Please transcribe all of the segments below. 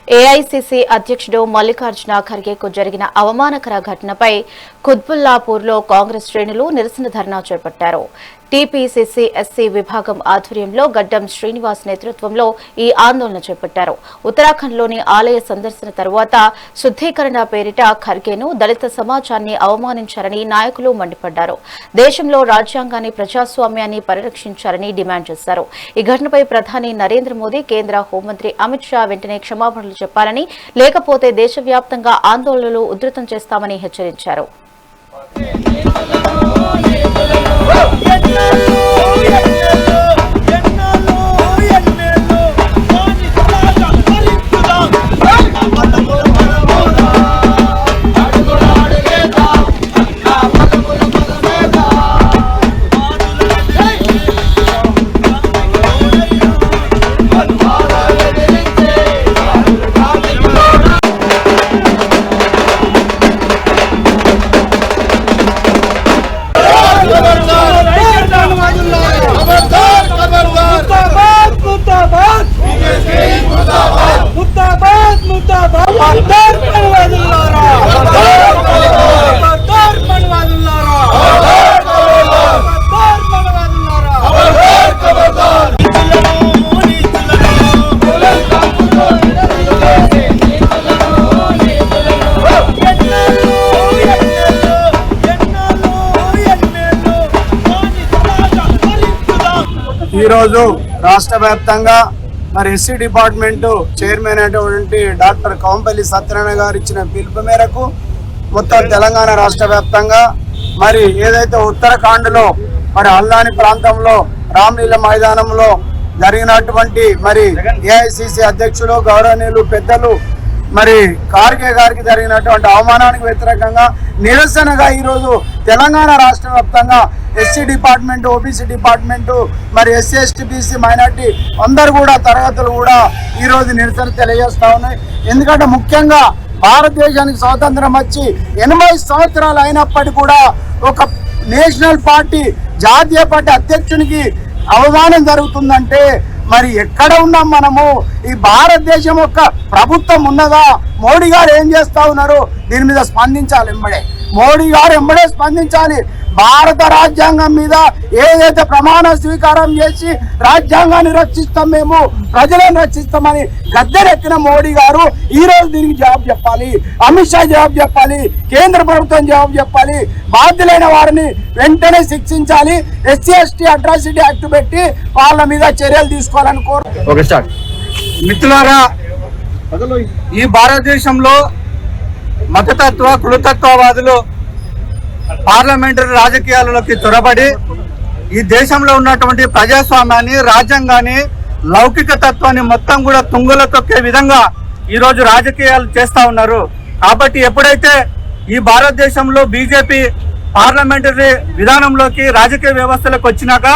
AICC అధ్యక్షుడు మల్లికార్జున ఖర్గేకు జరిగిన అవమానకర ఘటనపై కుత్బుల్లాపూర్లో కాంగ్రెస్ శ్రేణులు నిరసన ధర్నా చేపట్టారు. టీపీసీసీ ఎస్సీ విభాగం ఆధ్వర్యంలో గడ్డం శ్రీనివాస్ నేతృత్వంలో ఈ ఆందోళన చేపట్టారు. ఉత్తరాఖండ్లోని ఆలయ సందర్శన తరువాత శుద్దీకరణ పేరిట ఖర్గేను దళిత సమాజాన్ని అవమానించారని నాయకులు మండిపడ్డారు. దేశంలో రాజ్యాంగాన్ని, ప్రజాస్వామ్యాన్ని పరిరక్షించారని డిమాండ్ చేశారు. ఈ ఘటనపై ప్రధాని నరేంద్ర మోదీ, కేంద్ర హోంమంత్రి అమిత్ షా వెంటనే క్షమాపణలు చెప్పాలని, లేకపోతే దేశవ్యాప్తంగా ఆందోళనలు ఉధృతం చేస్తామని హెచ్చరించారు. ఈ రోజు రాష్ట్ర వ్యాప్తంగా మరి ఎస్సీ డిపార్ట్మెంట్ చైర్మన్ అయినటువంటి డాక్టర్ కౌంపల్లి సత్యనారాయణ గారు ఇచ్చిన పిలుపు మేరకు మొత్తం తెలంగాణ రాష్ట్ర వ్యాప్తంగా మరి ఏదైతే ఉత్తరాఖండ్లో మరి అల్లాని ప్రాంతంలో రామ్లీల మైదానంలో జరిగినటువంటి మరి ఏఐసిసి అధ్యక్షులు గౌరవనీయులు పెద్దలు మరి ఖార్గే గారికి జరిగినటువంటి అవమానానికి వ్యతిరేకంగా నిరసనగా ఈరోజు తెలంగాణ రాష్ట్ర వ్యాప్తంగా ఎస్సీ డిపార్ట్మెంట్, ఓబీసీ డిపార్ట్మెంట్, మరి ఎస్సీ ఎస్టీ బీసీ మైనార్టీ అందరు కూడా తరగతులు కూడా ఈరోజు నిరసన తెలియజేస్తా ఉన్నాయి. ఎందుకంటే ముఖ్యంగా భారతదేశానికి స్వాతంత్రం వచ్చి 80 సంవత్సరాలు అయినప్పటికీ కూడా ఒక నేషనల్ పార్టీ, జాతీయ పార్టీ అధ్యక్షునికి అవమానం జరుగుతుందంటే మరి ఎక్కడ ఉన్నాం మనము? ఈ భారతదేశం యొక్క ప్రభుత్వం ఉన్నదా? మోడీ గారు ఏం చేస్తా ఉన్నారు? దీని మీద స్పందించాలి. మోడీ గారు ఎంబడే స్పందించాలి. భారత రాజ్యాంగం మీద ఏదైతే ప్రమాణ స్వీకారం చేసి రాజ్యాంగాన్ని రక్షిస్తాం, మేము ప్రజలను రక్షిస్తామని గద్దెనెక్కిన మోడీ గారు ఈ రోజు దీనికి జవాబు చెప్పాలి. అమిత్ షా జవాబు చెప్పాలి. కేంద్ర ప్రభుత్వం జవాబు చెప్పాలి. బాధ్యులైన వారిని వెంటనే శిక్షించాలి. ఎస్సీ ఎస్టీ అట్రాసిటీ యాక్ట్ పెట్టి వాళ్ళ మీద చర్యలు తీసుకోవాలని కోరు. మిత్రులారా, ఈ భారతదేశంలో మతతత్వ కులతత్వవాదులు పార్లమెంటరీ రాజకీయాలలోకి చొరబడి ఈ దేశంలో ఉన్నటువంటి ప్రజాస్వామ్యాన్ని, రాజ్యాంగాన్ని, లౌకిక తత్వాన్ని మొత్తం కూడా తుంగలో తొక్కే విధంగా ఈరోజు రాజకీయాలు చేస్తూ ఉన్నారు. కాబట్టి ఎప్పుడైతే ఈ భారతదేశంలో బీజేపీ పార్లమెంటరీ విధానంలోకి, రాజకీయ వ్యవస్థలకు వచ్చినాక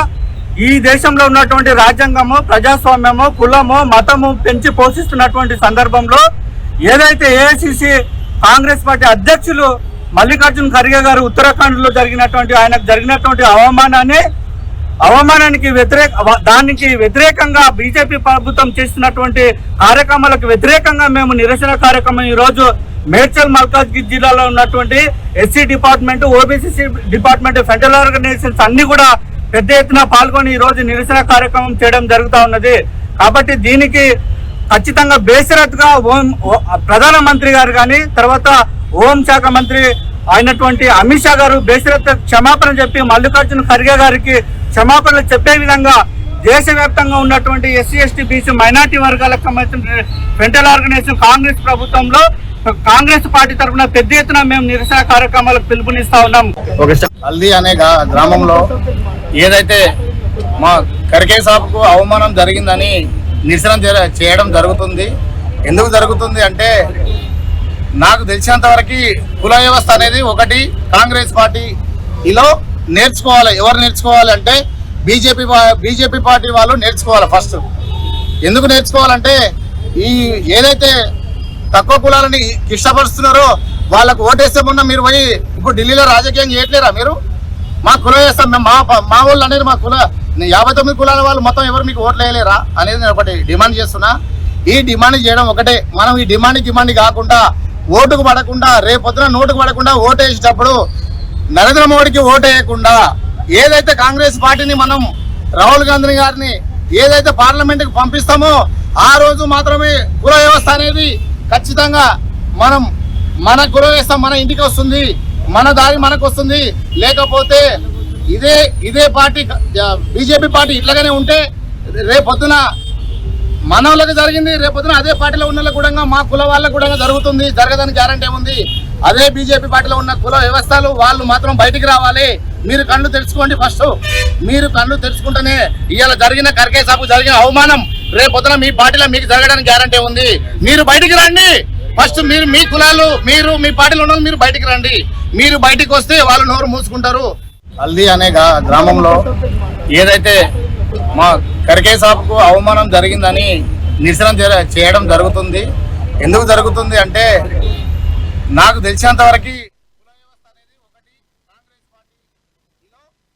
ఈ దేశంలో ఉన్నటువంటి రాజ్యాంగము, ప్రజాస్వామ్యము, కులము, మతము పెంచి పోషిస్తున్నటువంటి సందర్భంలో ఏదైతే ఏఐసిసి కాంగ్రెస్ పార్టీ అధ్యక్షులు మల్లికార్జున ఖర్గే గారు ఉత్తరాఖండ్లో ఆయనకు జరిగినటువంటి అవమానానికి దానికి వ్యతిరేకంగా బీజేపీ ప్రభుత్వం చేస్తున్నటువంటి కార్యక్రమాలకు వ్యతిరేకంగా మేము నిరసన కార్యక్రమం ఈరోజు మేడ్చల్ మల్కాజ్గిరి జిల్లాలో ఉన్నటువంటి SC department, OBC department, federal organisations అన్ని కూడా పెద్ద ఎత్తున పాల్గొని ఈరోజు నిరసన కార్యక్రమం చేయడం జరుగుతూ ఉన్నది. కాబట్టి దీనికి ఖచ్చితంగా బేషరత్గా ప్రధానమంత్రి గారు కానీ, తర్వాత హోంశాఖ మంత్రి అయినటువంటి అమిత్ షా గారు బేషరత్ క్షమాపణ చెప్పి మల్లికార్జున ఖర్గే గారికి క్షమాపణలు చెప్పే విధంగా దేశవ్యాప్తంగా ఉన్నటువంటి ఎస్సీ ఎస్టీ బీసీ మైనార్టీ వర్గాలకు సంబంధించిన ఫెడరల్ ఆర్గనైజేషన్ కాంగ్రెస్ ప్రభుత్వంలో కాంగ్రెస్ పార్టీ తరఫున పెద్ద ఎత్తున మేము నిరసన కార్యక్రమాలకు పిలుపునిస్తా ఉన్నాం. హల్దీ అనే గ్రామంలో ఏదైతే మా ఖర్గే సాబ్కు అవమానం జరిగిందని నిరసన చేయడం జరుగుతుంది. ఎందుకు జరుగుతుంది అంటే, నాకు తెలిసినంత వరకు కుల వ్యవస్థ అనేది ఒకటి కాంగ్రెస్ పార్టీలో నేర్చుకోవాలి. ఎవరు నేర్చుకోవాలి అంటే బీజేపీ పార్టీ వాళ్ళు నేర్చుకోవాలి. ఫస్ట్ ఎందుకు నేర్చుకోవాలంటే, ఈ ఏదైతే తక్కువ కులాలని ఇష్టపరుస్తున్నారో వాళ్ళకు ఓటేస్తే మొన్న మీరు పోయి ఇప్పుడు ఢిల్లీలో రాజకీయం చేయట్లేరా? మీరు మా కుల వేస్తాం, మేము మా వాళ్ళు అనేది మా కుల 59 కులాల వాళ్ళు మొత్తం ఎవరు మీకు ఓట్లు వేయలేరా అనేది నేను ఒకటి డిమాండ్ చేస్తున్నా. ఈ డిమాండ్ చేయడం ఒకటే. మనం ఈ డిమాండ్ కాకుండా ఓటుకు పడకుండా, రేపొద్దున నోటుకు పడకుండా ఓటు వేసేటప్పుడు నరేంద్ర మోడీకి ఓటు వేయకుండా ఏదైతే కాంగ్రెస్ పార్టీని మనం రాహుల్ గాంధీ గారిని ఏదైతే పార్లమెంట్కి పంపిస్తామో ఆ రోజు మాత్రమే కుల వ్యవస్థ అనేది ఖచ్చితంగా మన కుల వ్యవస్థ మన ఇంటికి వస్తుంది, మన దారి మనకు వస్తుంది. లేకపోతే ఇదే పార్టీ బీజేపీ పార్టీ ఇట్లాగానే ఉంటే రేపొద్దున మన వాళ్ళకి జరిగింది, రేపొద్దున అదే పార్టీలో ఉన్న వాళ్ళకు కూడా, మా కుల వాళ్ళకు కూడా జరుగుతుంది. జరగదని గ్యారంటీ ఏముంది? అదే బీజేపీ పార్టీలో ఉన్న కుల వ్యవస్థలు వాళ్ళు మాత్రం బయటికి రావాలి. మీరు కళ్ళు తెరుచుకోండి. ఫస్ట్ మీరు కళ్ళు తెరుచుకుంటేనే ఇవాళ జరిగిన ఖర్గే సాబ్ జరిగిన అవమానం రేపొద్దున మీ పార్టీలో మీకు జరగడానికి గ్యారంటీ ఉంది. మీరు బయటికి రండి. ఫస్ట్ మీరు మీ కులాలు, మీరు మీ పార్టీలో ఉన్న మీరు బయటికి రండి. మీరు బయటికి వస్తే వాళ్ళు నోరు మూసుకుంటారు. హల్దీ అనే గ్రామంలో ఏదైతే మా ఖర్గే సాబ్కు అవమానం జరిగిందని నిరసన చేయడం జరుగుతుంది. ఎందుకు జరుగుతుంది అంటే నాకు తెలిసినంత వరకు